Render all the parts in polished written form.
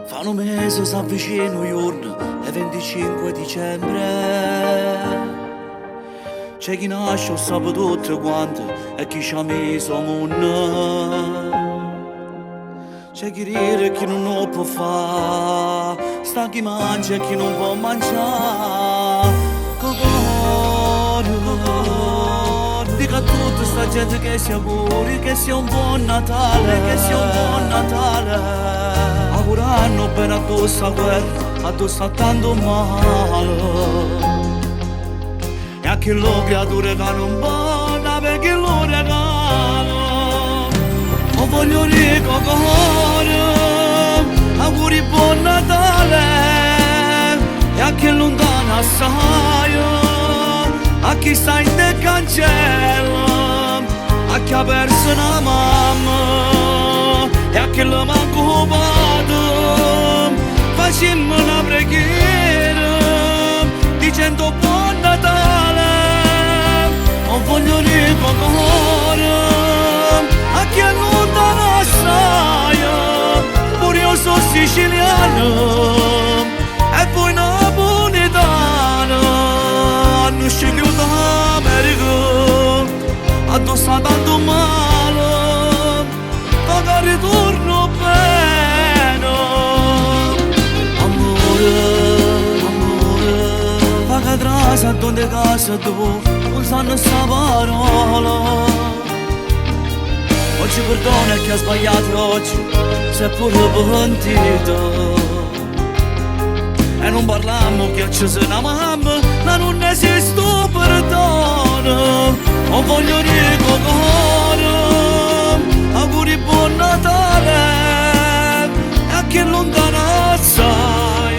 Fa un mese s'avvicina il giorno è 25 dicembre. C'è chi nasce o sa tutto quanto e chi ci ha messo mondo. C'è chi ride e chi non lo può fare, sta chi mangia e chi non può mangiare. Dica a tutta sta gente che si auguri, che sia un buon Natale, che sia un buon Natale. Augurando bene a questa guerra, a tu sta tanto male. E a chi lo creature che non buona, per chi lo regalo. O voglio ricco cuore, auguri buon Natale. E a chi lontano assai, a chi sta in te cancello, a chi ha perso una mamma e a chi lo manca occupato. Facciamo una preghiera dicendo buon Natale. O voglio ricco cuore, a chi è lontano assai, pure io sono siciliano e voi napoletano. Hanno scelto d'America, addosso a tanto male, ma ritorno bene. Amore, amore, fa che trasa donde casa tu, non sanno sta parola. Oggi perdona chi ha sbagliato oggi, seppure pentito. E non parliamo che c'è una mamma, ma non esiste perdono. O voglio ricco cuore, auguri buon Natale. E a chi lontano assai,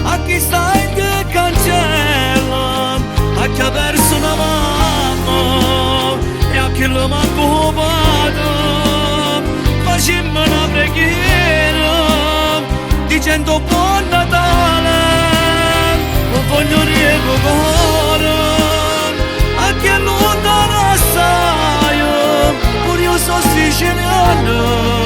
a chi sta in che cancella, a chi ha perso una mamma e a chi lo manca occupato. Facciamo una preghiera dicendo buon Natale. O voglio ricco cuore, a chi è lontano assai, pure io sono siciliano